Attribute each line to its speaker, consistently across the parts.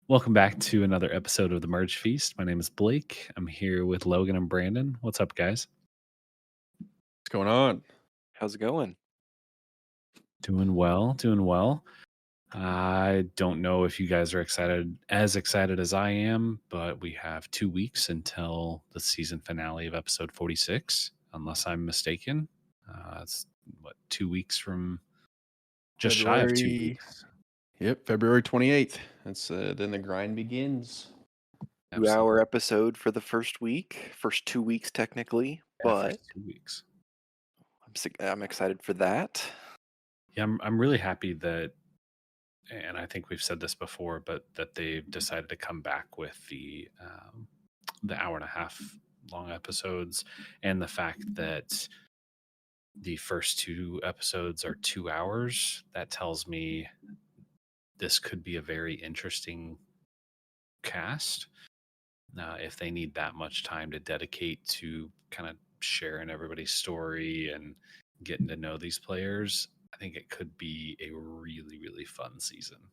Speaker 1: Welcome back to another episode of the Merge Feast. My name is Blake. I'm here with Logan and Brandon. What's up, guys?
Speaker 2: What's going on?
Speaker 3: How's it going?
Speaker 1: Doing well, doing well. I don't know if you guys are excited as I am, but we have 2 weeks until the season finale of episode 46, unless I'm mistaken. It's what, 2 weeks from just shy of two
Speaker 2: February.
Speaker 1: weeks.
Speaker 2: Yep, February 28th. That's then the grind begins.
Speaker 3: 2 hour
Speaker 1: Absolutely.
Speaker 3: episode for the first week, first 2 weeks technically,
Speaker 1: Yeah,
Speaker 3: but
Speaker 1: first 2 weeks.
Speaker 3: I'm excited for that.
Speaker 1: Yeah, I'm really happy that, and I think we've said this before, but that they've decided to come back with the hour and a half long episodes, and the fact that the first two episodes are 2 hours. That tells me this could be a very interesting cast. If they need that much time to dedicate to kind of sharing everybody's story and getting to know these players, I think it could be a really, really fun season.
Speaker 3: Do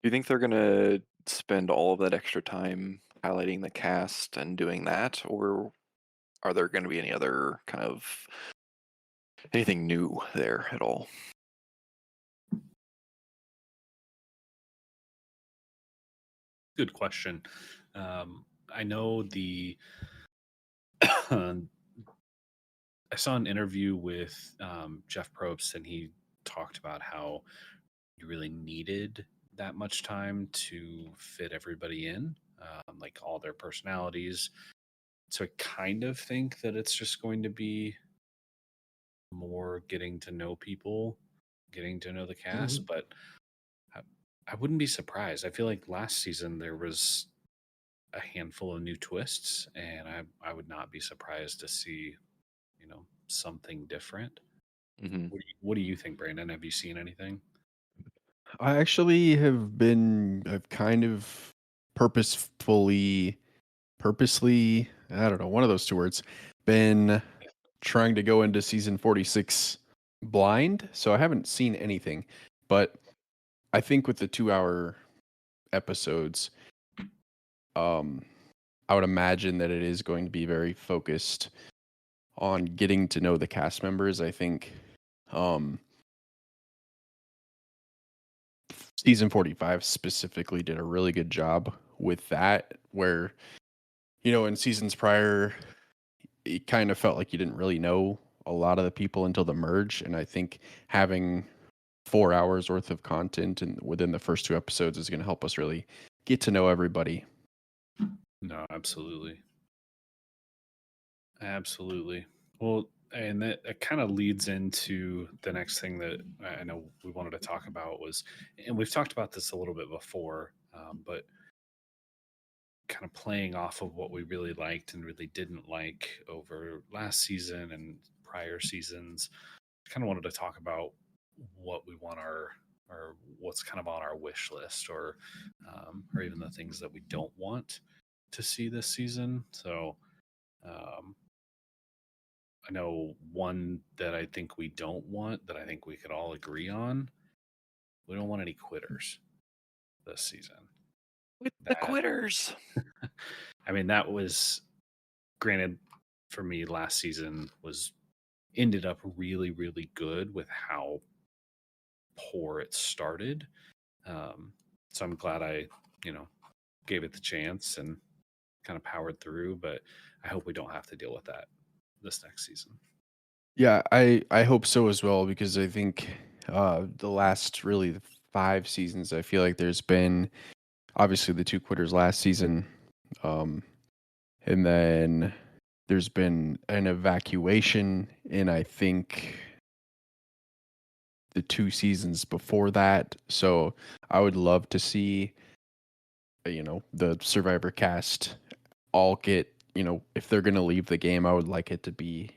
Speaker 3: you think they're gonna spend all of that extra time highlighting the cast and doing that, or are there gonna be any other kind of anything new there at all?
Speaker 1: Good question. I know I saw an interview with Jeff Probst, and he talked about how you really needed that much time to fit everybody in, like all their personalities. So I kind of think that it's just going to be more getting to know people, getting to know the cast, but I, I wouldn't be surprised. I feel like last season there was a handful of new twists, and I would not be surprised to see, something different.
Speaker 3: Hmm.
Speaker 1: What do you think, Brandon? Have you seen anything?
Speaker 2: I actually I've kind of purposely, I don't know, one of those two words, been trying to go into season 46 blind. So I haven't seen anything, but I think with the 2 hour episodes, um, I would imagine that it is going to be very focused on getting to know the cast members. I think um season 45 specifically did a really good job with that, where in seasons prior it kind of felt like you didn't really know a lot of the people until the merge, and I think having 4 hours worth of content and within the first two episodes is going to help us really get to know everybody.
Speaker 1: No, absolutely. Absolutely. Well, and that kind of leads into the next thing that I know we wanted to talk about was, and we've talked about this a little bit before, but kind of playing off of what we really liked and really didn't like over last season and prior seasons. I kind of wanted to talk about what we want or what's kind of on our wish list, or even the things that we don't want to see this season. So, um, I know one that I think we don't want, that I think we could all agree on. We don't want any quitters this season.
Speaker 3: With the
Speaker 1: That
Speaker 3: quitters.
Speaker 1: I mean, that was, granted, for me last season was ended up really, really good with how poor it started. Um, so I'm glad I, you know, gave it the chance and kind of powered through. But I hope we don't have to deal with that this next season.
Speaker 2: Yeah, I hope so as well, because I think the last really 5 seasons, I feel like there's been obviously the two quitters last season, um, and then there's been an evacuation in, I think, the 2 seasons before that. So I would love to see the Survivor cast all get, if they're going to leave the game, I would like it to be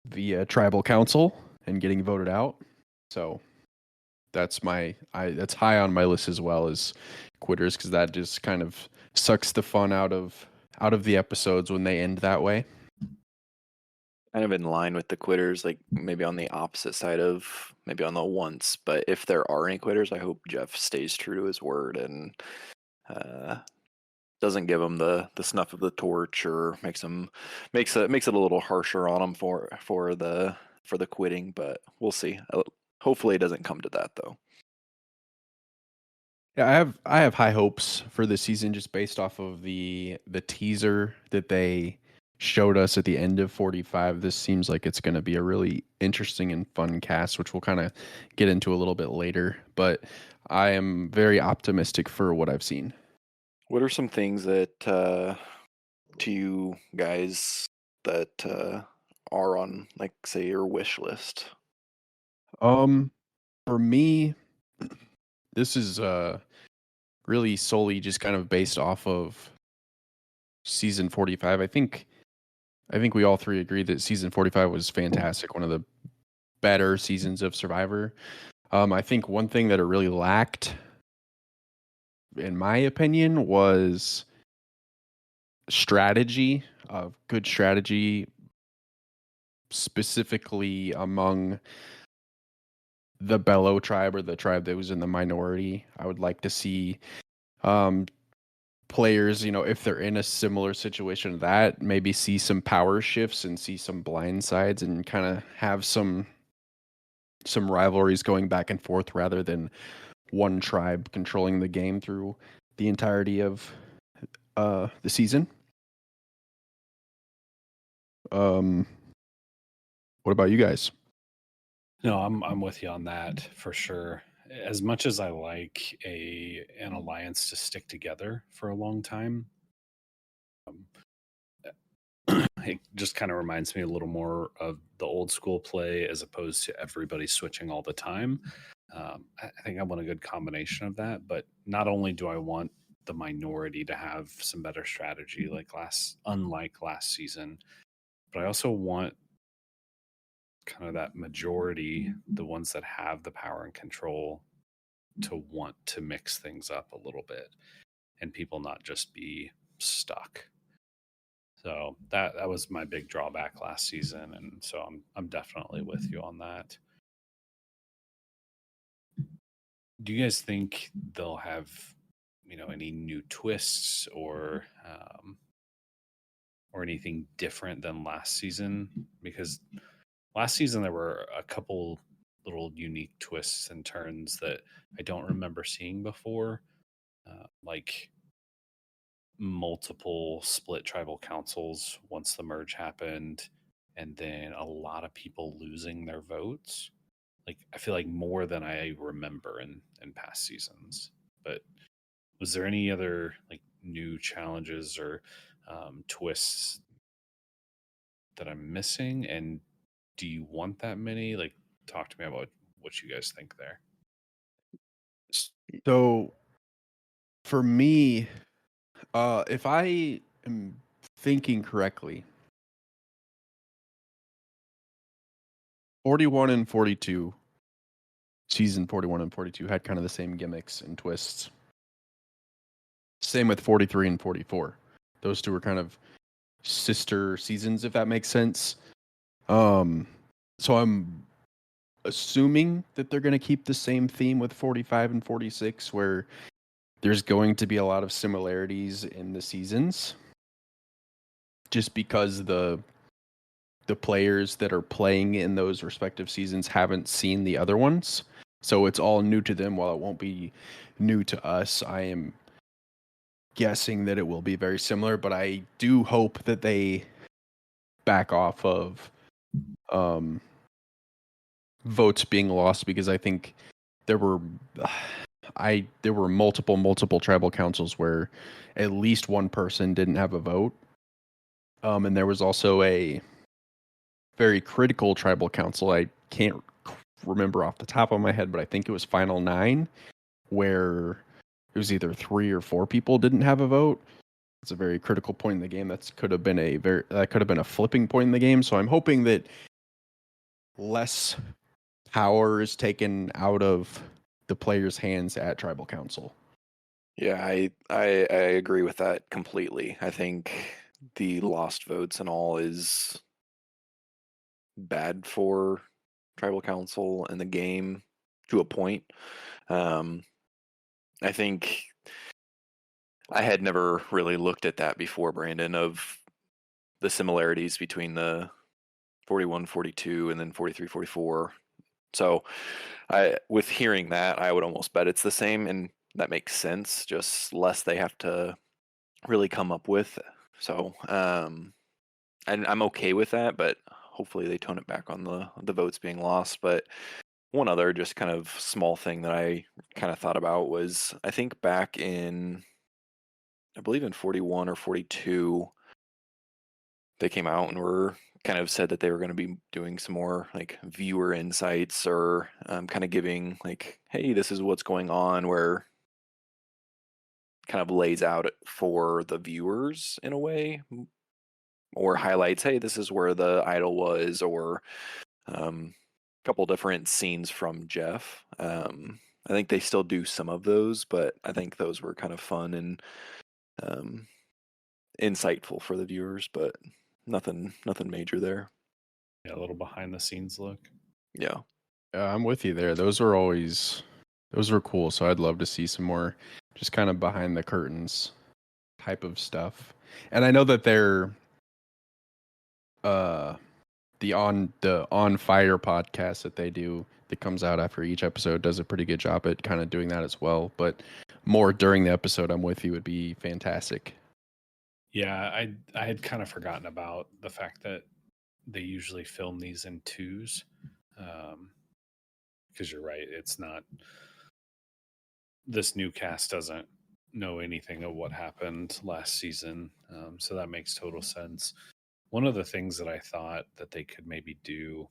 Speaker 2: via tribal council and getting voted out. So that's high on my list as well as quitters, because that just kind of sucks the fun out of the episodes when they end that way.
Speaker 3: kind of in line with the quitters, like maybe on the opposite side of maybe on the once. But if there are any quitters, I hope Jeff stays true to his word and uh, doesn't give him the snuff of the torch or makes it a little harsher on him for the quitting. But we'll see. Hopefully, it doesn't come to that though.
Speaker 2: Yeah, I have high hopes for this season just based off of the teaser that they showed us at the end of 45. This seems like it's going to be a really interesting and fun cast, which we'll kind of get into a little bit later. But I am very optimistic for what I've seen.
Speaker 3: What are some things that to you guys that are on, like, say, your wish list?
Speaker 2: Um, for me, this is really solely just kind of based off of season 45. I think we all three agree that season 45 was fantastic, one of the better seasons of Survivor. I think one thing that it really lacked, in my opinion, was strategy, good strategy, specifically among the Bellow tribe or the tribe that was in the minority. I would like to see um, players, if they're in a similar situation to that, maybe see some power shifts and see some blind sides and kind of have some rivalries going back and forth rather than one tribe controlling the game through the entirety of the season. What about you guys?
Speaker 1: No, I'm with you on that for sure. As much as I like an alliance to stick together for a long time, um, it just kind of reminds me a little more of the old school play as opposed to everybody switching all the time. I think I want a good combination of that, but not only do I want the minority to have some better strategy unlike last season, but I also want kind of that majority, the ones that have the power and control, to want to mix things up a little bit and people not just be stuck. So that was my big drawback last season, and so I'm definitely with you on that. Do you guys think they'll have any new twists or anything different than last season? Because last season there were a couple little unique twists and turns that I don't remember seeing before, like multiple split tribal councils once the merge happened, and then a lot of people losing their votes. Like I feel like more than I remember in past seasons. But was there any other like new challenges or twists that I'm missing? And do you want that many? Like, talk to me about what you guys think there.
Speaker 2: So for me, if I am thinking correctly, 41 and 42, season 41 and 42 had kind of the same gimmicks and twists. Same with 43 and 44. Those two were kind of sister seasons, if that makes sense. So I'm assuming that they're going to keep the same theme with 45 and 46, where there's going to be a lot of similarities in the seasons, just because the players that are playing in those respective seasons haven't seen the other ones. So it's all new to them. While it won't be new to us, I am guessing that it will be very similar, but I do hope that they back off of votes being lost, because I think there were multiple tribal councils where at least one person didn't have a vote. And there was also a very critical tribal council. I can't remember off the top of my head, but I think it was Final 9, where it was either 3 or 4 people didn't have a vote. It's a very critical point in the game. That could have been a flipping point in the game. So I'm hoping that less power is taken out of the players' hands at tribal council.
Speaker 3: Yeah, I agree with that completely. I think the lost votes and all is bad for tribal council and the game to a point. Um, I think I had never really looked at that before, Brandon, of the similarities between the 41, 42, and then 43, 44. So with hearing that, I would almost bet it's the same, and that makes sense. Just less they have to really come up with. So, and I'm okay with that, but hopefully they tone it back on the votes being lost. But one other just kind of small thing that I kind of thought about was I think back in, I believe in 41 or 42, they came out and were kind of said that they were going to be doing some more like viewer insights or kind of giving like, hey, this is what's going on, where kind of lays out for the viewers in a way, or highlights, hey, this is where the idol was, or a couple different scenes from Jeff. I think they still do some of those, but I think those were kind of fun and um, insightful for the viewers, but nothing major there.
Speaker 1: Yeah, a little behind the scenes look.
Speaker 3: Yeah.
Speaker 2: I'm with you there. Those were cool. So I'd love to see some more just kind of behind the curtains type of stuff. And I know that they're the on fire podcast that they do that comes out after each episode does a pretty good job at kind of doing that as well. But more during the episode, I'm with you, would be fantastic.
Speaker 1: Yeah, I had kind of forgotten about the fact that they usually film these in twos. Because you're right, it's not, this new cast doesn't know anything of what happened last season. So that makes total sense. One of the things that I thought that they could maybe do,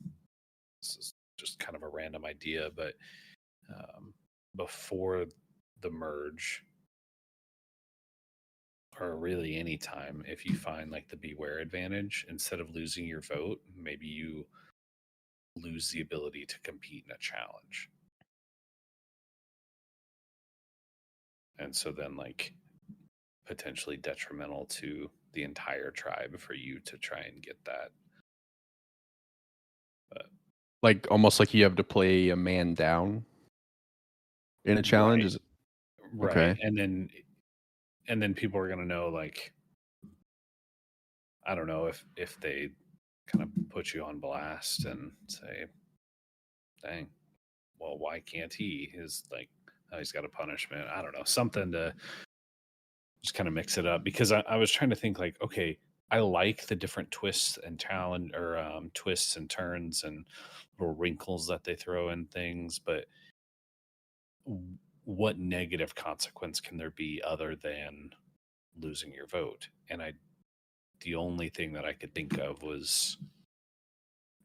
Speaker 1: this is just kind of a random idea, but before the merge, or really any time, if you find like the beware advantage, instead of losing your vote, maybe you lose the ability to compete in a challenge. And so then like potentially detrimental to the entire tribe for you to try and get that. But
Speaker 2: Like almost like you have to play a man down in a challenge.
Speaker 1: right,
Speaker 2: Is
Speaker 1: right.
Speaker 2: okay.
Speaker 1: And then people are gonna know, like, I don't know, if they kind of put you on blast and say, dang, well, why can't he? Is like, oh, he's got a punishment. I don't know, something to just kind of mix it up, because I was trying to think like, okay, I like the different twists and challenge, or twists and turns and little wrinkles that they throw in things, but what negative consequence can there be other than losing your vote? And the only thing that I could think of was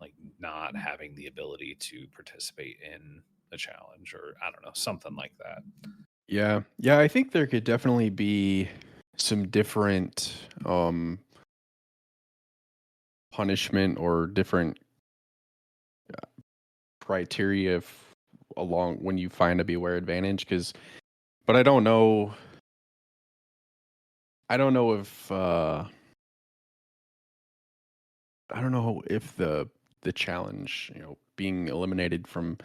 Speaker 1: like not having the ability to participate in a challenge, or I don't know, something like that.
Speaker 2: Yeah. Yeah, I think there could definitely be some different punishment or different criteria along when you find a beware advantage, but I don't know if I don't know if the challenge, being eliminated from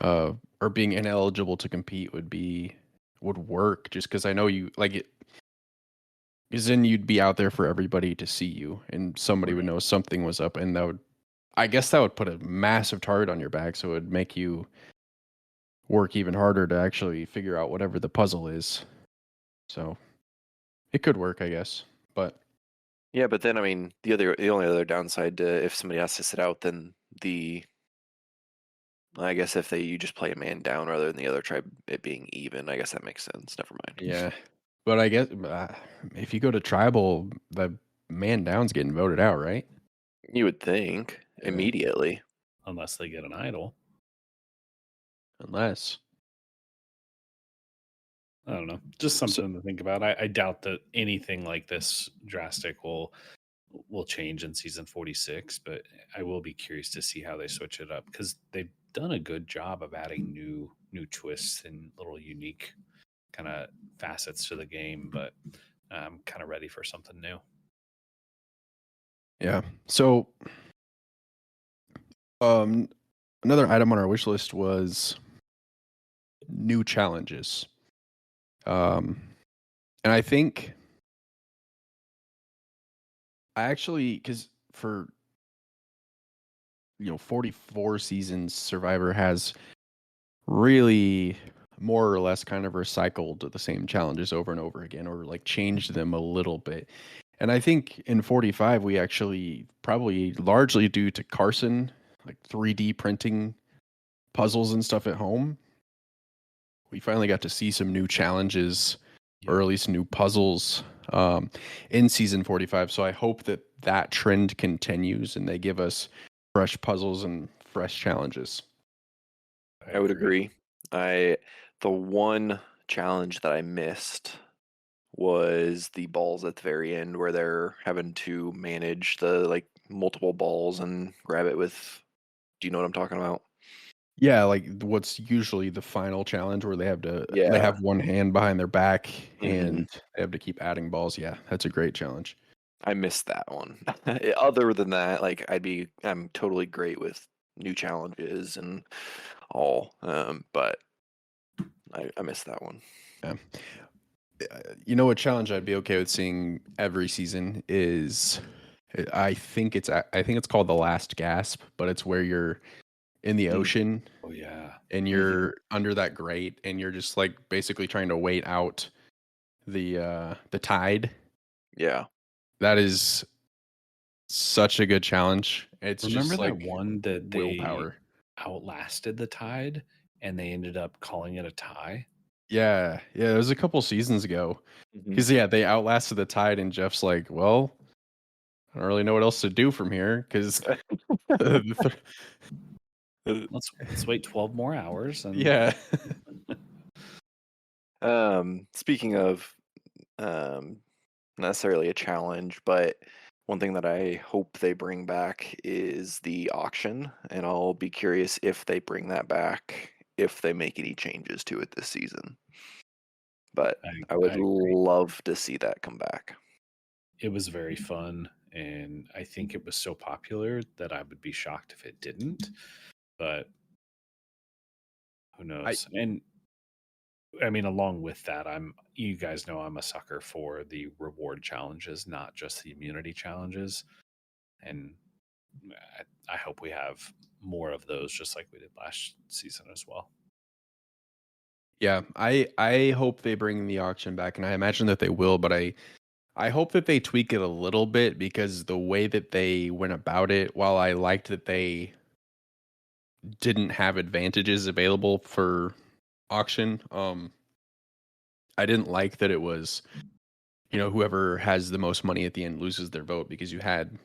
Speaker 2: or being ineligible to compete would work, just because I know you like it, because then you'd be out there for everybody to see you, and somebody would
Speaker 1: Right.
Speaker 2: know something was up, and I guess that would put a massive target on your back, so it would make you work even harder to actually figure out whatever the puzzle is. So it could work, I guess. But
Speaker 3: Yeah, but then I mean the only other downside to if somebody has to sit out, then I guess if you just play a man down rather than the other tribe it being even, I guess that makes sense. Never mind.
Speaker 2: yeah, but I guess if you go to tribal, the man down's getting voted out, right?
Speaker 3: You would think
Speaker 2: Yeah.
Speaker 3: immediately.
Speaker 1: Unless they get an idol.
Speaker 2: Unless.
Speaker 1: I don't know. Just
Speaker 2: So,
Speaker 1: something to think about. I doubt that anything like this drastic will change in season 46, but I will be curious to see how they switch it up, because they've done a good job of adding new twists and little unique kind of facets to the game, but I'm kind of ready for something new.
Speaker 2: yeah. So Um, Another item on our wish list was new challenges. And I think because for 44 seasons, Survivor has really more or less kind of recycled the same challenges over and over again, or like changed them a little bit. And I think in 45, we actually probably largely due to Carson, like 3D printing puzzles and stuff at home, we finally got to see some new challenges or at least new puzzles in season 45. So I hope that that trend continues and they give us fresh puzzles and fresh challenges.
Speaker 3: I would agree. The one challenge that I missed was the balls at the very end where they're having to manage the like multiple balls and grab it with. Do you know what I'm talking about?
Speaker 2: Yeah, like what's usually the final challenge where they they
Speaker 3: Yeah.
Speaker 2: have one hand behind their back
Speaker 3: Mhm.
Speaker 2: and they have to keep adding balls. Yeah, that's a great challenge.
Speaker 3: I missed that one. Other than that, like I'm totally great with new challenges and all, but I missed that one.
Speaker 2: Yeah. A challenge I'd be okay with seeing every season is I think it's called the last gasp, but it's where you're in the
Speaker 3: Mm.
Speaker 2: ocean
Speaker 1: Oh yeah.
Speaker 2: and you're under that grate and you're just like basically trying to wait out the tide.
Speaker 3: Yeah.
Speaker 2: That is such a good challenge. It's
Speaker 1: Remember
Speaker 2: just
Speaker 1: that
Speaker 2: like
Speaker 1: one that they
Speaker 2: willpower.
Speaker 1: outlasted the tide and they ended up calling it a tie?
Speaker 2: Yeah, it was a couple seasons ago.
Speaker 3: Mhm.
Speaker 2: Because they outlasted the tide, and Jeff's like, "Well, I don't really know what else to do from here." Because
Speaker 1: Let's wait 12 more hours and
Speaker 2: yeah,
Speaker 3: Speaking of not necessarily a challenge, but one thing that I hope they bring back is the auction, and I'll be curious if they bring that back, if they make any changes to it this season. But I would
Speaker 1: I agree.
Speaker 3: love to see that come back.
Speaker 1: It was very fun, and I think it was so popular that I would be shocked if it didn't, but who
Speaker 2: I
Speaker 1: knows? And I mean, along with that, you guys know I'm a sucker for the reward challenges, not just the immunity challenges. And I hope we have more of those, just like we did last season as well.
Speaker 2: yeah, I hope they bring the auction back, and I imagine that they will. But I hope that they tweak it a little bit because the way that they went about it, while I liked that they didn't have advantages available for auction, I didn't like that it was whoever has the most money at the end loses their vote because you had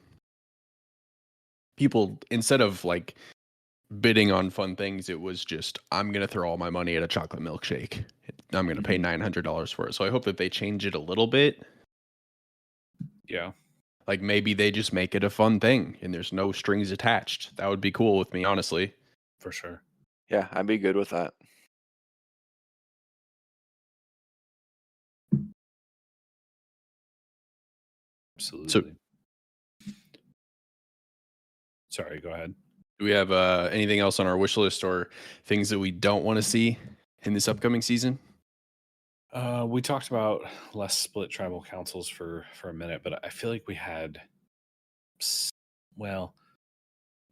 Speaker 2: people instead of like bidding on fun things, it was just I'm gonna throw all my money at a chocolate milkshake. I'm gonna pay $900 for it. So I hope that they change it a little bit.
Speaker 1: Yeah,
Speaker 2: Like maybe they just make it a fun thing and there's no strings attached. That would be cool with me, honestly.
Speaker 1: for sure.
Speaker 3: Yeah, I'd be good with that.
Speaker 1: Absolutely. Sorry, go ahead.
Speaker 2: Do we have anything else on our wish list or things that we don't want to see in this upcoming season?
Speaker 1: We talked about less split tribal councils for a minute, but I feel like we had, well,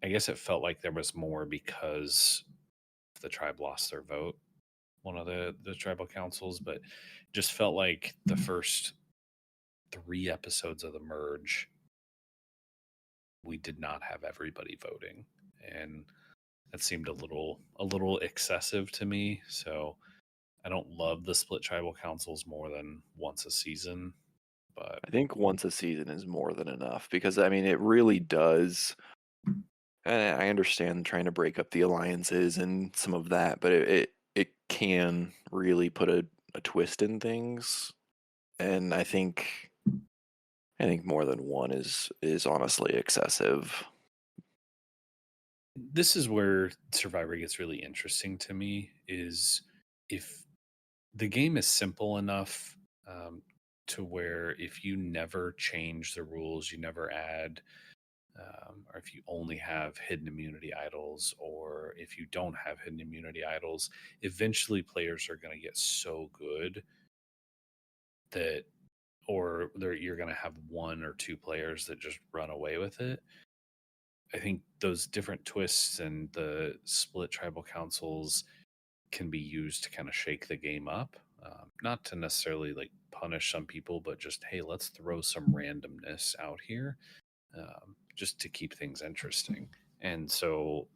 Speaker 1: I guess it felt like there was more because the tribe lost their vote, one of the tribal councils, but just felt like the first 3 episodes of the merge, we did not have everybody voting, and that seemed a little excessive to me. So I don't love the split tribal councils more than once a season, but
Speaker 3: I think once a season is more than enough because I mean it really does. And I understand trying to break up the alliances and some of that, but it can really put a twist in things. And I think more than one is honestly excessive.
Speaker 1: this is where Survivor gets really interesting to me, is if the game is simple enough to where if you never change the rules, you never add or if you only have hidden immunity idols, or if you don't have hidden immunity idols, eventually players are going to get so good that, or you're going to have one or two players that just run away with it. I think those different twists and the split tribal councils can be used to kind of shake the game up. Not to necessarily like punish some people, but just, hey, let's throw some randomness out here, just to keep things interesting. And so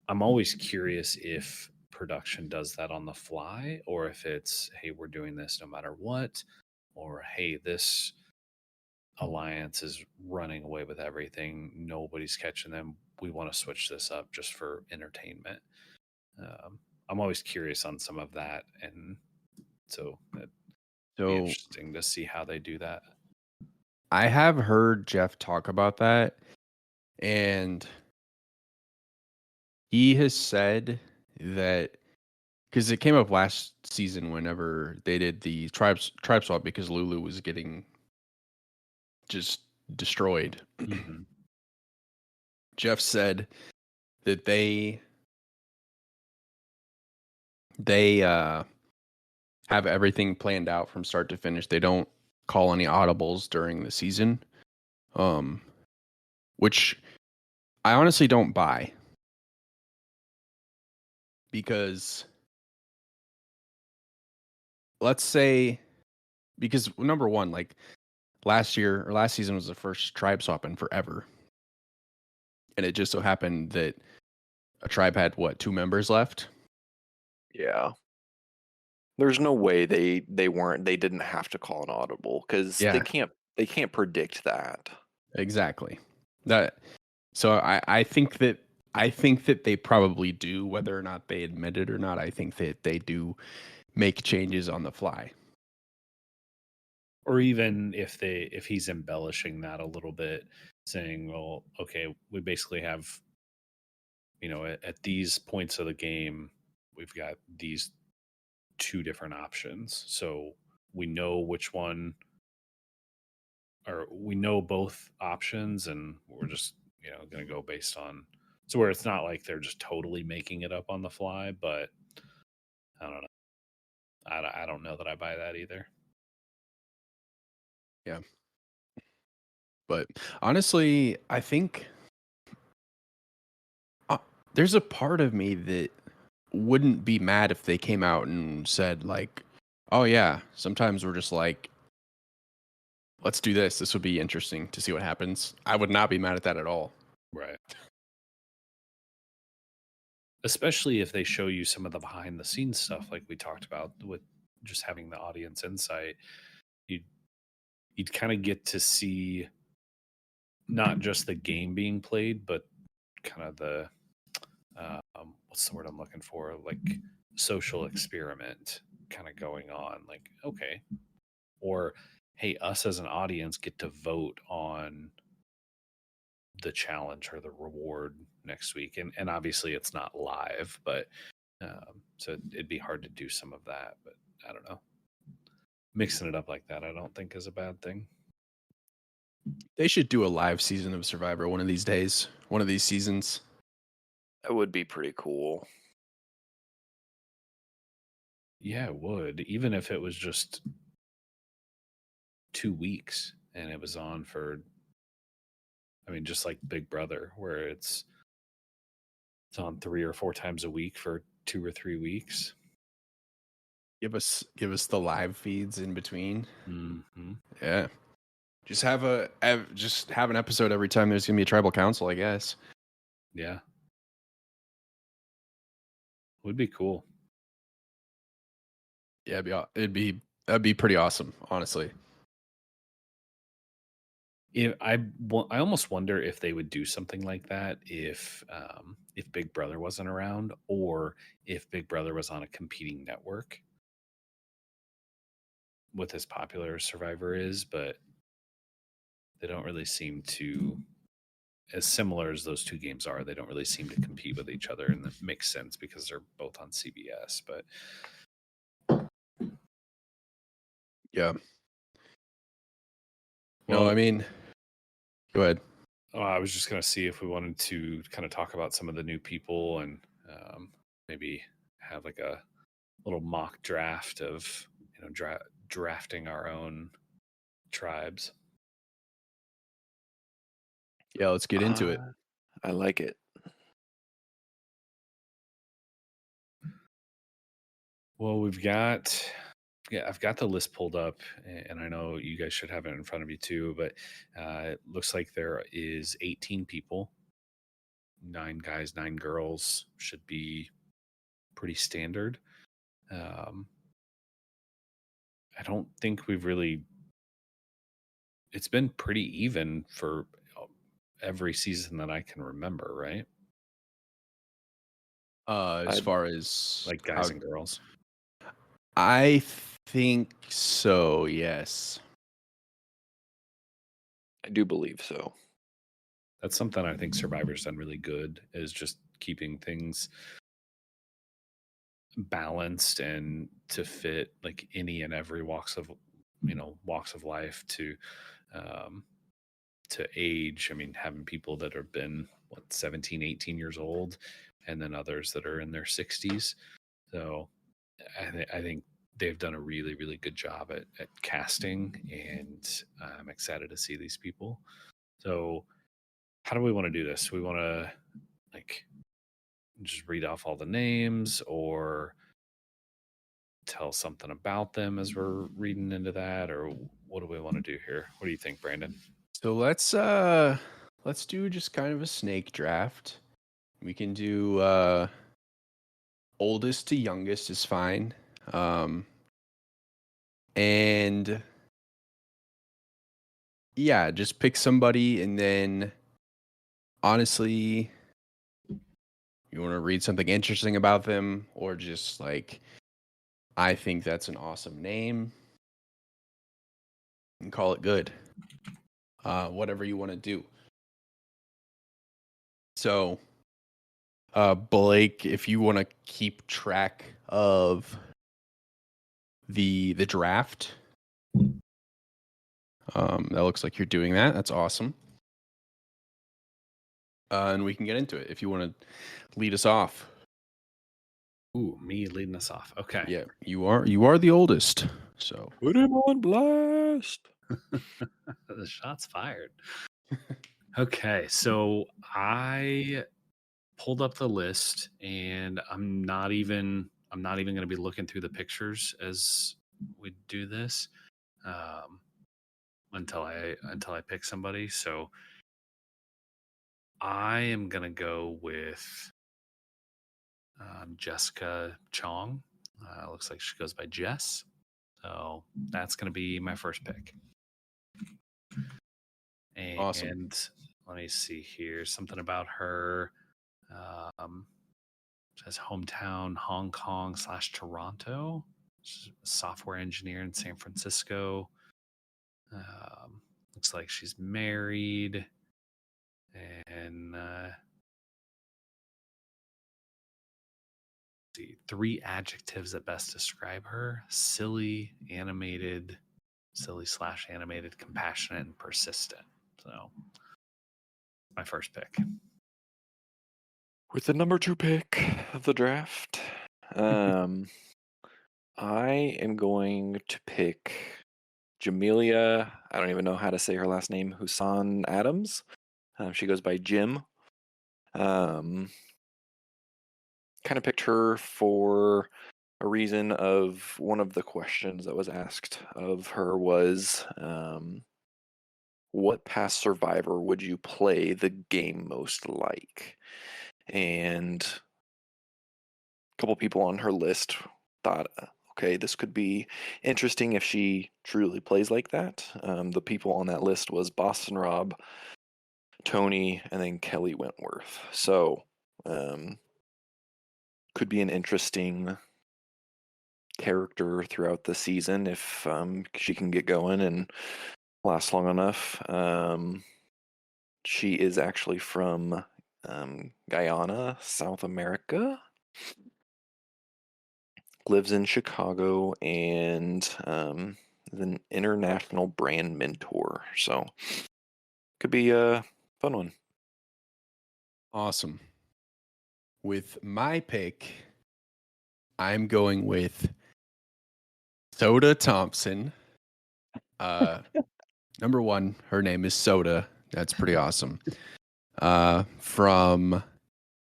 Speaker 1: I'm always curious if production does that on the fly, or if it's, hey, we're doing this no matter what, or hey, this alliance is running away with everything, nobody's catching them, we want to switch this up just for entertainment. I'm always curious on some of that, and so it'd be
Speaker 2: So
Speaker 1: interesting to see how they do that.
Speaker 2: I have heard Jeff talk about that, and he has said that because it came up last season whenever they did the tribe swap because Lulu was getting just destroyed.
Speaker 1: Mm-hmm.
Speaker 2: Jeff said that they have everything planned out from start to finish. They don't call any audibles during the season, which I honestly don't buy, because let's say, because number one, like last season was the first tribe swap in forever, and it just so happened that a tribe had two members left.
Speaker 3: Yeah. There's no way they didn't have to call an audible because
Speaker 2: Yeah.
Speaker 3: they can't predict that.
Speaker 2: Exactly. So I think that they probably do, whether or not they admit it or not. I think that they do make changes on the fly.
Speaker 1: Or even if he's embellishing that a little bit, saying, well, okay, we basically have, at these points of the game, we've got these two different options. So we know which one, or we know both options, and we're just, going to go based on, so where it's not like they're just totally making it up on the fly, but I don't know. I don't know that I buy that either.
Speaker 2: Yeah. But honestly, I think there's a part of me that wouldn't be mad if they came out and said like, oh yeah, sometimes we're just like, let's do this. This would be interesting to see what happens. I would not be mad at that at all.
Speaker 1: Right. Especially if they show you some of the behind the scenes stuff, like we talked about with just having the audience insight. You'd kind of get to see not just the game being played, but kind of the what's the word I'm looking for? Like social experiment kind of going on. Like, okay, or hey, us as an audience get to vote on the challenge or the reward next week, and obviously it's not live, but so it'd be hard to do some of that. But I don't know, mixing it up like that I don't think is a bad thing.
Speaker 2: They should do a live season of Survivor one of these days, one of these seasons.
Speaker 3: That would be pretty cool.
Speaker 1: Yeah, it would, even if it was just 2 weeks and it was on for, I mean, just like Big Brother, where it's on 3 or 4 times a week for 2 or 3 weeks.
Speaker 2: Give us the live feeds in between.
Speaker 1: Mm-hmm.
Speaker 2: Yeah. Just have an episode every time there's gonna be a tribal council, I guess.
Speaker 1: Yeah. Would be cool.
Speaker 2: Yeah, that'd be pretty awesome, honestly.
Speaker 1: I almost wonder if they would do something like that if Big Brother wasn't around, or if Big Brother was on a competing network with as popular as Survivor is, but they don't really seem to, as similar as those two games are, they don't really seem to compete with each other, and that makes sense because they're both on CBS. But
Speaker 2: yeah.
Speaker 1: Well,
Speaker 2: No, I mean, go ahead.
Speaker 1: I was just going to see if we wanted to kind of talk about some of the new people and um, maybe have like a little mock draft of drafting our own tribes.
Speaker 2: Yeah, let's get into it.
Speaker 3: I like it.
Speaker 1: Well, I've got the list pulled up, and I know you guys should have it in front of you too. But it looks like there is 18 people, 9 guys, 9 girls. Should be pretty standard. Um, I don't think we've really. It's been pretty even for every season that I can remember, right?
Speaker 2: As
Speaker 3: I
Speaker 2: far as
Speaker 1: Like
Speaker 2: how
Speaker 1: guys and girls.
Speaker 2: I think so, yes.
Speaker 3: do believe so.
Speaker 1: That's something I think Survivor's done really good, is just keeping things balanced and to fit like any and every walks of life um to age. I mean, having people that have been 17, 18 years old, and then others that are in their 60s. So I think they've done a really, really good job at casting, and I'm excited to see these people. So how do we want to do this? We want to like just read off all the names, or tell something about them as we're reading into that, or what do we want to do here? What do you think, Brandon?
Speaker 2: So let's do just kind of a snake draft. We can do oldest to youngest is fine. And yeah, just pick somebody, and then honestly, you want to read something interesting about them, or just like, I think that's an awesome name, and call it good. Whatever you want to do. So, Blake, if you want to keep track of the draft, that looks like you're doing that. That's awesome. And we can get into it if you want to lead us off.
Speaker 1: Ooh, me leading us off. Okay.
Speaker 2: Yeah, you are the oldest. So
Speaker 3: Put him on blast.
Speaker 1: The shot's fired. Okay, so I pulled up the list, and I'm not even going to be looking through the pictures as we do this until I pick somebody. So I am going to go with Jessica Chong. Looks like she goes by Jess. So that's going to be my first pick. And
Speaker 2: awesome.
Speaker 1: let me see here. Something about her. Says hometown Hong Kong / Toronto. She's a software engineer in San Francisco. Looks like she's married. And see, 3 adjectives that best describe her: silly, animated, silly / animated, compassionate, and persistent. So my first pick.
Speaker 3: With the number 2 pick of the draft, I am going to pick Jamelia. I don't even know how to say her last name. Husan Adams. She goes by Jim. Kind of picked her for a reason of one of the questions that was asked of her was, what past survivor would you play the game most like? And a couple people on her list thought, okay, this could be interesting if she truly plays like that. The people on that list was Boston Rob, Tony, and then Kelly Wentworth. So could be an interesting character throughout the season if she can get going and last long enough. She is actually from Guyana, South America. Lives in Chicago and is an international brand mentor. So could be Fun one.
Speaker 2: Awesome. With my pick, I'm going with Soda Thompson. Number one, her name is Soda. That's pretty awesome.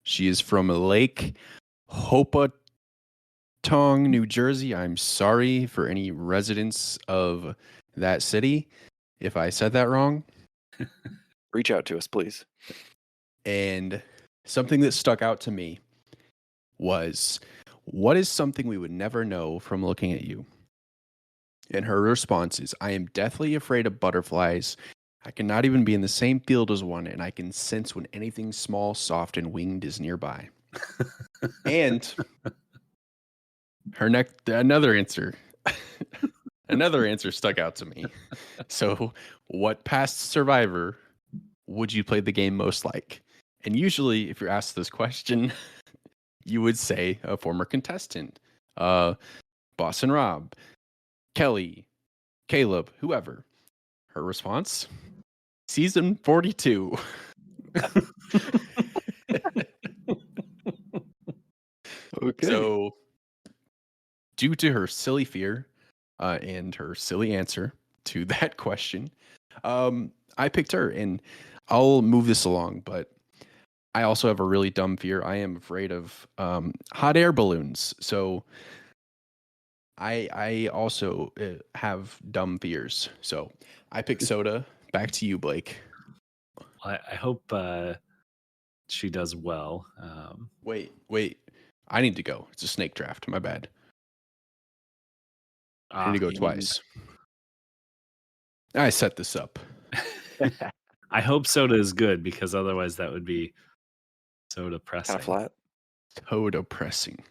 Speaker 2: She is from Lake Hopatong, New Jersey. I'm sorry for any residents of that city if I said that wrong.
Speaker 3: Reach out to us, please.
Speaker 2: And something that stuck out to me was, what is something we would never know from looking at you? And her response is, I am deathly afraid of butterflies. I cannot even be in the same field as one, and I can sense when anything small, soft, and winged is nearby. And another answer stuck out to me. So, what past survivor would you play the game most like? And usually, if you're asked this question, you would say a former contestant, Boston Rob, Kelly, Caleb, whoever. Her response: season 42.
Speaker 3: Okay.
Speaker 2: So, due to her silly fear and her silly answer to that question, I picked her, and I'll move this along. But I also have a really dumb fear. I am afraid of hot air balloons. So I also have dumb fears. So I picked Soda. Back to you, Blake.
Speaker 1: I hope she does well.
Speaker 2: Wait. I need to go. It's a snake draft. My bad. I need to go
Speaker 3: you
Speaker 2: twice. I set this up.
Speaker 1: I hope Soda is good, because otherwise that would be so depressing.
Speaker 3: Kind of flat.
Speaker 2: So depressing.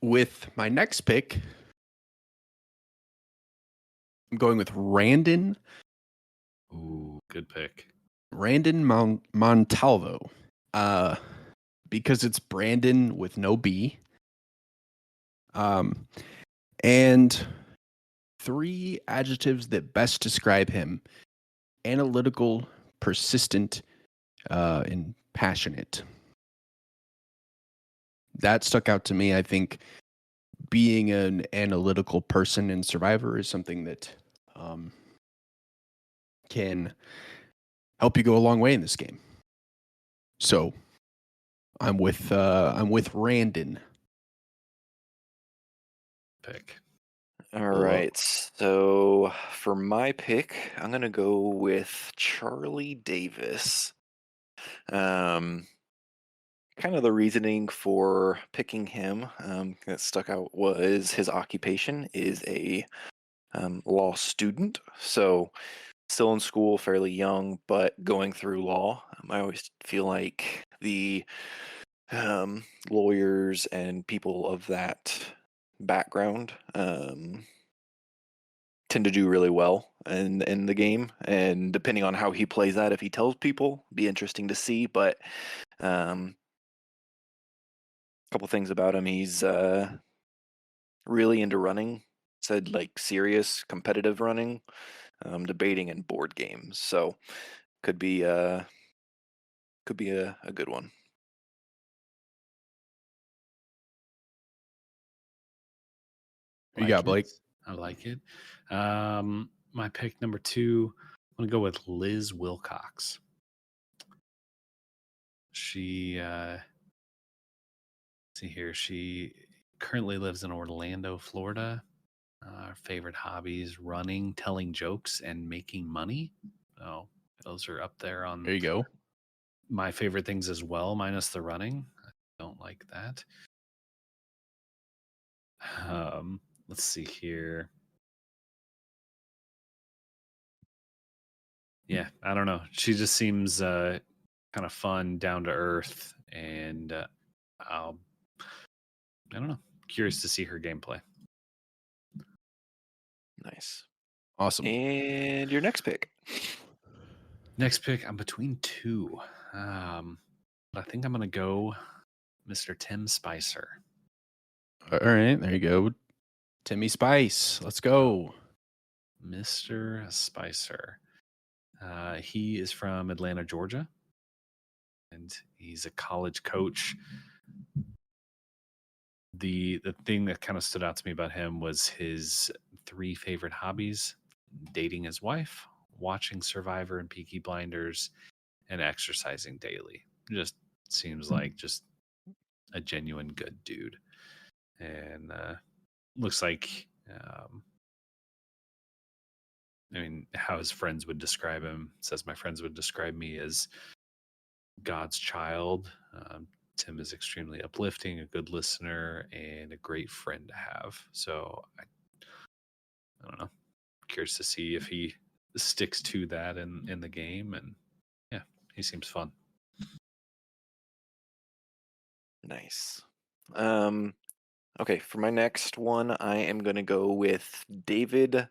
Speaker 2: With my next pick, I'm going with Randon
Speaker 1: Ooh, good pick.
Speaker 2: Montalvo. Because it's Brandon with no B. And 3 adjectives that best describe him: analytical, persistent, and passionate. That stuck out to me. I think being an analytical person in Survivor is something that can help you go a long way in this game. So I'm with Randon.
Speaker 1: Pick.
Speaker 3: All right. So for my pick, I'm gonna go with Charlie Davis. Kind of the reasoning for picking him that stuck out was his occupation is a law student. So still in school, fairly young, but going through law. I always feel like the lawyers and people of that background tend to do really well in the game, and depending on how he plays that, if he tells people, be interesting to see. But a couple things about him: he's really into running. Said like serious competitive running, debating, and board games. So could be a good one.
Speaker 2: Who you got, Blake?
Speaker 1: I like it. My pick number 2, I'm gonna go with Liz Wilcox. She see here. She currently lives in Orlando, Florida. Her favorite hobbies: running, telling jokes, and making money. Oh, those are up there on
Speaker 2: There you go.
Speaker 1: my favorite things as well, minus the running. I don't like that. Let's see here. Yeah, I don't know. She just seems kind of fun, down to earth, and I don't know. Curious to see her gameplay.
Speaker 3: Nice.
Speaker 2: Awesome.
Speaker 3: And your next pick.
Speaker 1: Next pick, I'm between 2. I think I'm gonna go Mr. Tim Spicer.
Speaker 2: All right, there you go. Timmy Spice. Let's go.
Speaker 1: Mr. Spicer. He is from Atlanta, Georgia, and he's a college coach. The thing that kind of stood out to me about him was his 3 favorite hobbies: dating his wife, watching Survivor and Peaky Blinders, and exercising daily. Just seems like just a genuine good dude. And looks like I mean, how his friends would describe him. Says my friends would describe me as God's child. Tim is extremely uplifting, a good listener, and a great friend to have. So I don't know. Curious to see if he sticks to that in the game. And yeah, he seems fun.
Speaker 3: Nice. Okay, for my next one, I am going to go with David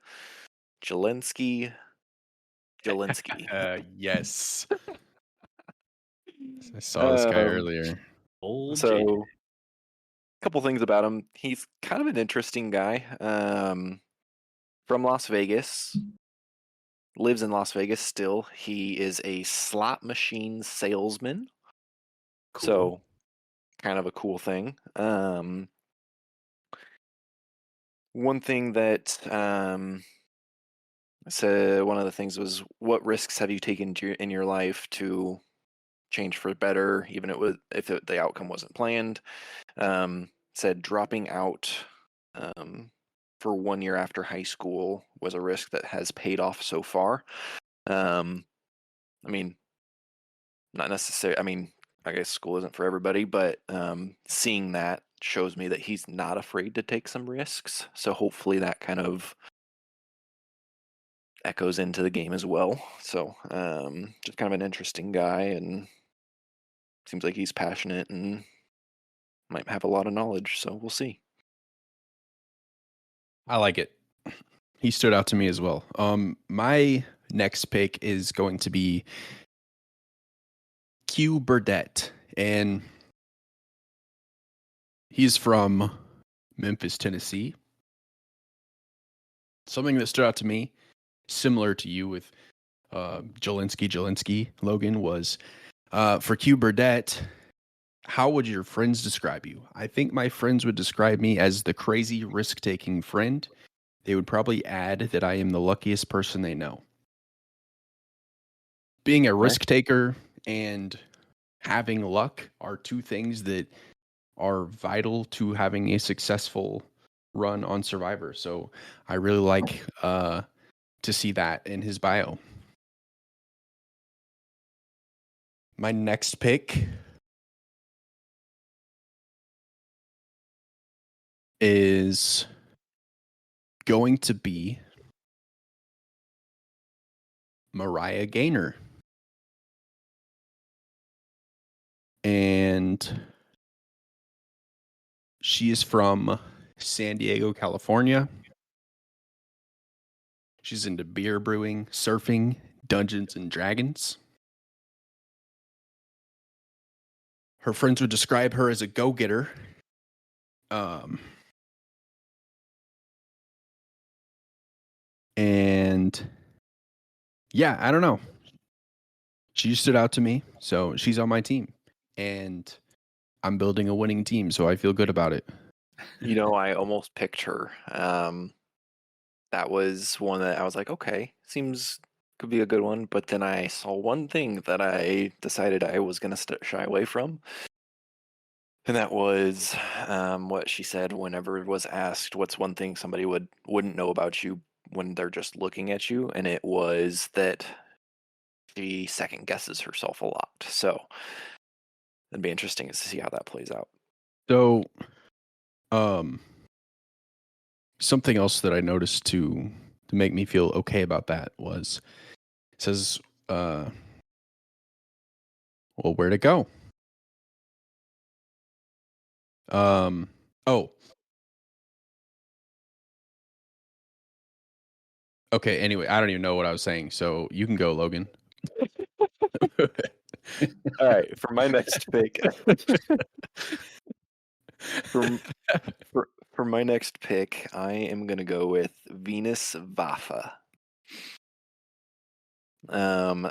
Speaker 3: Jelensky.
Speaker 2: Yes. I saw this guy earlier.
Speaker 1: Old
Speaker 3: So,
Speaker 1: JJ.
Speaker 3: a couple things about him. He's kind of an interesting guy. From Las Vegas, lives in Las Vegas still. He is a slot machine salesman.
Speaker 1: Cool.
Speaker 3: So, kind of a cool thing. One thing that so one of the things was, what risks have you taken in your life to change for better, even if the outcome wasn't planned? Said dropping out for 1 year after high school was a risk that has paid off so far. I mean, not necessarily. I mean, I guess school isn't for everybody, but seeing that shows me that he's not afraid to take some risks. So hopefully that kind of echoes into the game as well. So just kind of an interesting guy, and seems like he's passionate and might have a lot of knowledge. So we'll see.
Speaker 2: I like it. He stood out to me as well. My next pick is going to be Q Burdett, and he's from Memphis, Tennessee. Something that stood out to me, similar to you with Jelensky, Logan, was for Q Burdett. How would your friends describe you? I think my friends would describe me as the crazy risk-taking friend. They would probably add that I am the luckiest person they know. Being a risk taker and having luck are two things that are vital to having a successful run on Survivor. So I really like to see that in his bio. My next pick is going to be Mariah Gaynor. And she is from San Diego, California. She's into beer brewing, surfing, Dungeons and Dragons. Her friends would describe her as a go-getter. And yeah, I don't know. She stood out to me, so she's on my team. And I'm building a winning team, so I feel good about it.
Speaker 3: I almost picked her. That was one that I was like, okay, could be a good one. But then I saw one thing that I decided I was going to shy away from. And that was what she said whenever it was asked, what's one thing somebody wouldn't know about you when they're just looking at you? And it was that she second guesses herself a lot. So it'd be interesting to see how that plays out.
Speaker 2: So, something else that I noticed to make me feel okay about that was, it says, well, where'd it go? Oh. Okay, anyway, I don't even know what I was saying, so you can go, Logan.
Speaker 3: All right, for my next pick. For my next pick, I am going to go with Venus Vafa. Um,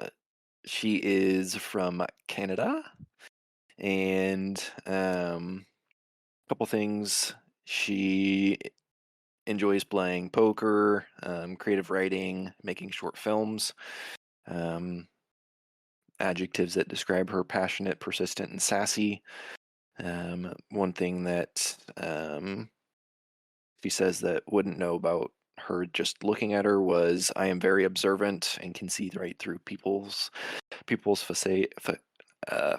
Speaker 3: she is from Canada, and couple things. She enjoys playing poker, creative writing, making short films. Um, Adjectives that describe her: passionate, persistent, and sassy. One thing that she says that wouldn't know about her just looking at her was, I am very observant and can see right through people's uh,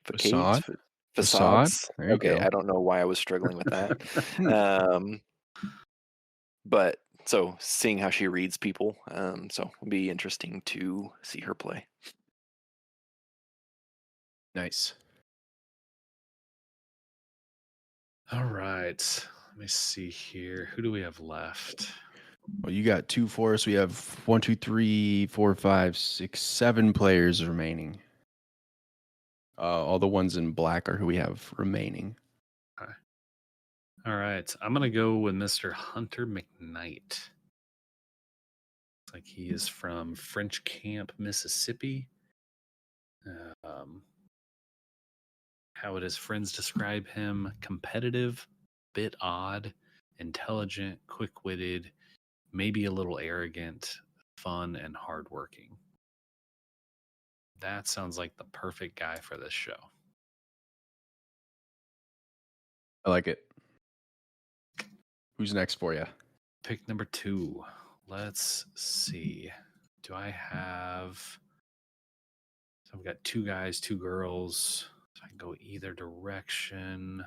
Speaker 2: Facade.
Speaker 3: facades,
Speaker 2: Facade.
Speaker 3: facades.
Speaker 2: There you
Speaker 3: Okay,
Speaker 2: go.
Speaker 3: I don't know why I was struggling with that. um, but so seeing how she reads people, so it'll be interesting to see her play.
Speaker 2: Nice.
Speaker 1: All right. Let me see here. Who do we have left?
Speaker 2: Well, you got 2 for us. We have 1, 2, 3, 4, 5, 6, 7 players remaining. All the ones in black are who we have remaining.
Speaker 1: All right. I'm going to go with Mr. Hunter McKnight. Looks like he is from French Camp, Mississippi. How would his friends describe him? Competitive, bit odd, intelligent, quick-witted, maybe a little arrogant, fun, and hardworking. That sounds like the perfect guy for this show.
Speaker 2: I like it. Who's next for you?
Speaker 1: Pick number 2. Let's see. Do I have... So I've got 2 guys, 2 girls. So I can go either direction.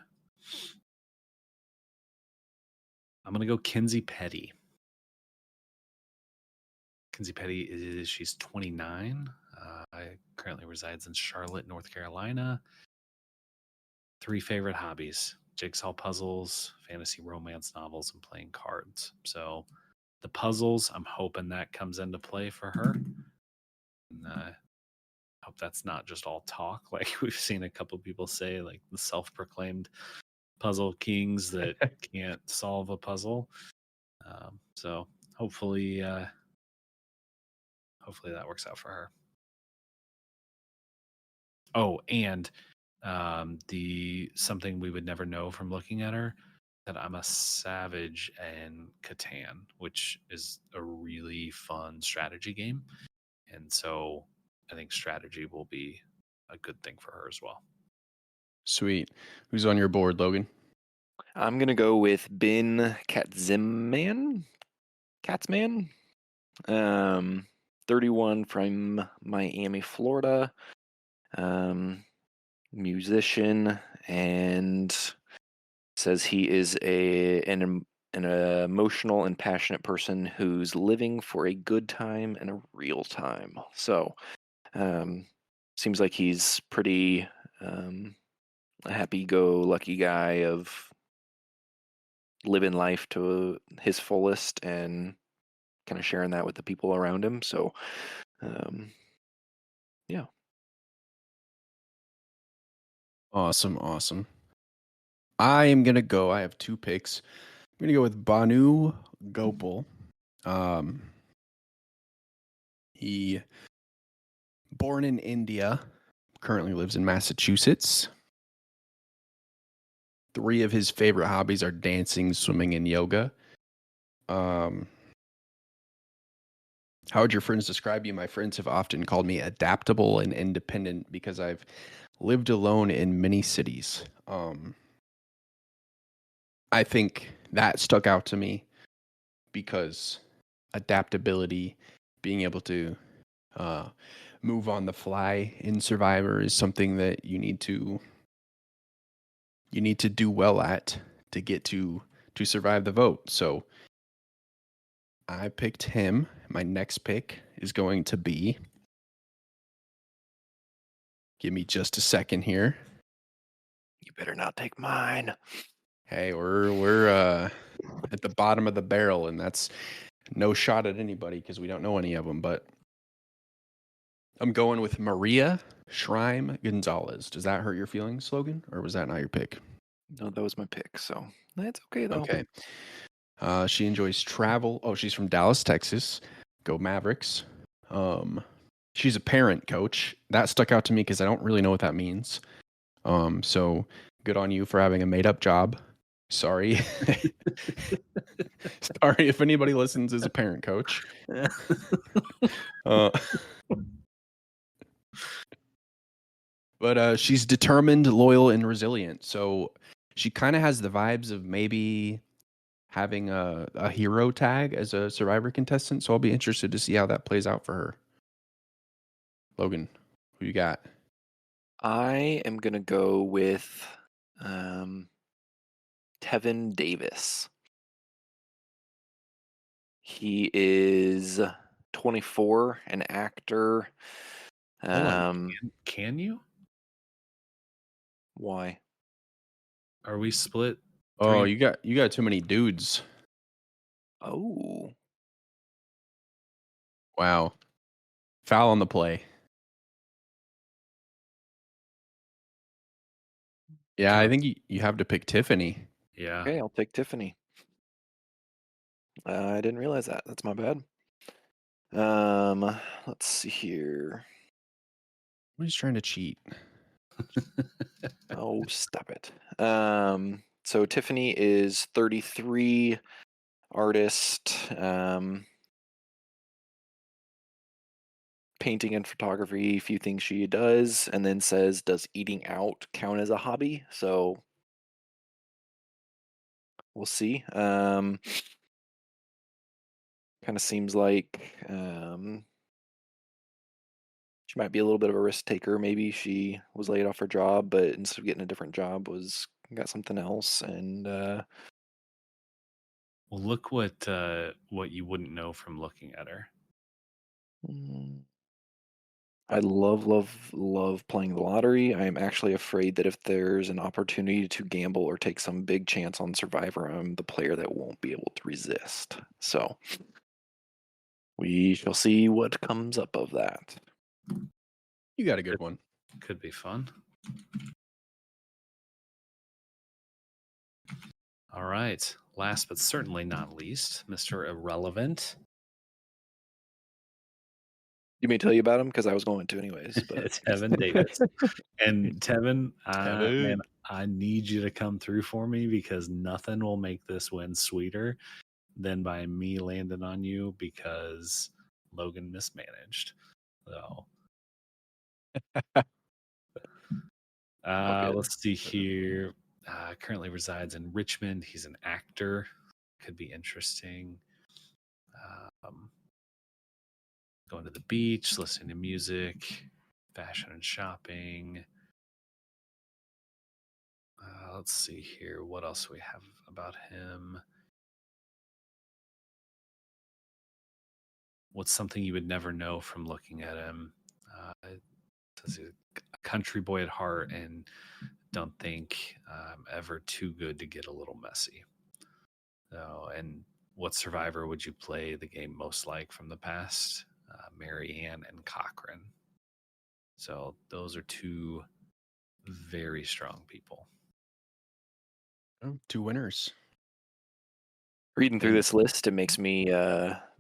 Speaker 1: I'm going to go Kinsey Petty. Kinsey Petty she's 29. Currently resides in Charlotte, North Carolina. 3 favorite hobbies: jigsaw puzzles, fantasy romance novels, and playing cards. So the puzzles, I'm hoping that comes into play for her. And I hope that's not just all talk, like we've seen a couple people say, like the self-proclaimed puzzle kings that can't solve a puzzle. So hopefully that works out for her. Oh, and the something we would never know from looking at her, that I'm a savage in Catan, which is a really fun strategy game. And so I think strategy will be a good thing for her as well.
Speaker 2: Sweet. Who's on your board, Logan?
Speaker 3: I'm gonna go with Ben Katzman. 31 from Miami, Florida. Musician, and says he is an emotional and passionate person who's living for a good time and a real time. So, seems like he's pretty a happy-go-lucky guy of living life to his fullest and kind of sharing that with the people around him. So, yeah.
Speaker 2: Awesome. I am going to go. I have 2 picks. I'm going to go with Banu Gopal. He born in India, currently lives in Massachusetts. 3 of his favorite hobbies are dancing, swimming, and yoga. How would your friends describe you? My friends have often called me adaptable and independent because I've lived alone in many cities. I think that stuck out to me because adaptability, being able to move on the fly in Survivor, is something that you need to do well at to get to survive the vote. So I picked him. My next pick is going to be, give me just a second here.
Speaker 3: You better not take mine.
Speaker 2: Hey, we're at the bottom of the barrel, and that's no shot at anybody because we don't know any of them. But I'm going with Maria Shrime Gonzalez. Does that hurt your feelings, Logan, or was that not your pick?
Speaker 3: No, that was my pick. So that's okay though.
Speaker 2: Okay. She enjoys travel. Oh, she's from Dallas, Texas. Go Mavericks. She's a parent coach. That stuck out to me because I don't really know what that means. So good on you for having a made up job. Sorry. Sorry if anybody listens as a parent coach. Uh, but she's determined, loyal, and resilient. So she kind of has the vibes of maybe having a hero tag as a Survivor contestant. So I'll be interested to see how that plays out for her. Logan, who you got?
Speaker 3: I am gonna go with Tevin Davis. He is 24, an actor.
Speaker 1: Hold on. Can you?
Speaker 3: Why?
Speaker 1: Are we split?
Speaker 2: Oh,
Speaker 1: Three-
Speaker 2: you got too many dudes.
Speaker 3: Oh,
Speaker 2: Wow. Foul on the play. Yeah, I think you have to pick Tiffany.
Speaker 1: Yeah.
Speaker 3: okay. I'll take Tiffany. I didn't realize that. That's my bad. Let's see here.
Speaker 2: He's trying to cheat.
Speaker 3: Oh, stop it. So Tiffany is 33, artist, painting and photography, few things she does, and then says, does eating out count as a hobby? So we'll see. Kind of seems like she might be a little bit of a risk taker. Maybe she was laid off her job, but instead of getting a different job, got something else. And
Speaker 1: Well, look what you wouldn't know from looking at her.
Speaker 3: I love, love, love playing the lottery. I am actually afraid that if there's an opportunity to gamble or take some big chance on Survivor, I'm the player that won't be able to resist. So we shall see what comes up of that.
Speaker 2: You got a good one.
Speaker 1: Could be fun. All right. Last but certainly not least, Mr. Irrelevant.
Speaker 3: You may tell you about him because I was going to anyways. But
Speaker 1: It's Tevin Davis. And Tevin,
Speaker 2: Tevin.
Speaker 1: man, I need you to come through for me because nothing will make this win sweeter than by me landing on you because Logan mismanaged. So
Speaker 3: good.
Speaker 1: let's see here. Currently resides in Richmond. He's an actor. Could be interesting. Going to the beach, listening to music, fashion and shopping. Let's see here. What else we have about him? What's something you would never know from looking at him? Says he's a country boy at heart and don't think ever too good to get a little messy. So, and what Survivor would you play the game most like from the past? Mary Ann and Cochran. So those are two very strong people.
Speaker 2: Oh, two winners.
Speaker 3: Reading through
Speaker 2: And-
Speaker 3: this list, it makes me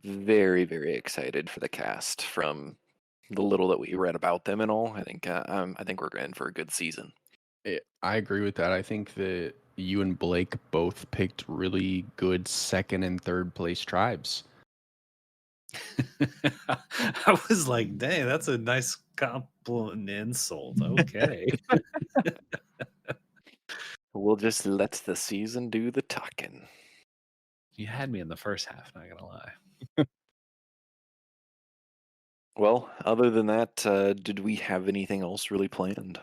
Speaker 3: very, very excited for the cast. From the little that we read about them and all, I think we're in for a good season.
Speaker 2: I agree with that. I think that you and Blake both picked really good second and third place tribes.
Speaker 1: I was like, dang, that's a nice compliment insult. Okay.
Speaker 3: We'll just let the season do the talking.
Speaker 1: You had me in the first half, not gonna lie.
Speaker 3: Well, other than that, did we have anything else really planned?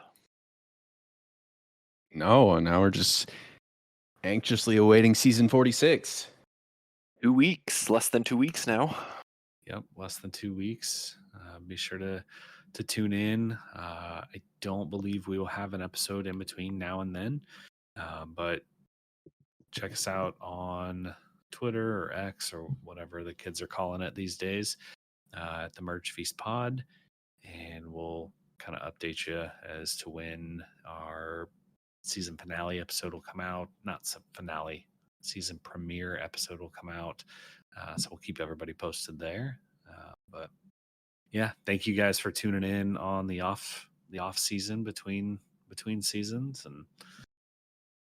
Speaker 2: No, now we're just anxiously awaiting season 46.
Speaker 3: 2 weeks, less than 2 weeks now.
Speaker 1: Yep, less than 2 weeks. Be sure to tune in. I don't believe we will have an episode in between now and then, but check us out on Twitter or X or whatever the kids are calling it these days at the Merge Feast Pod, and we'll kind of update you as to when our season finale episode will come out. Not finale, season premiere episode will come out. So we'll keep everybody posted there. But yeah, thank you guys for tuning in on the off season between seasons, and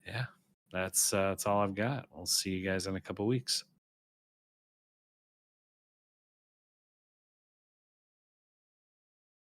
Speaker 1: yeah, that's all I've got. We'll see you guys in a couple weeks.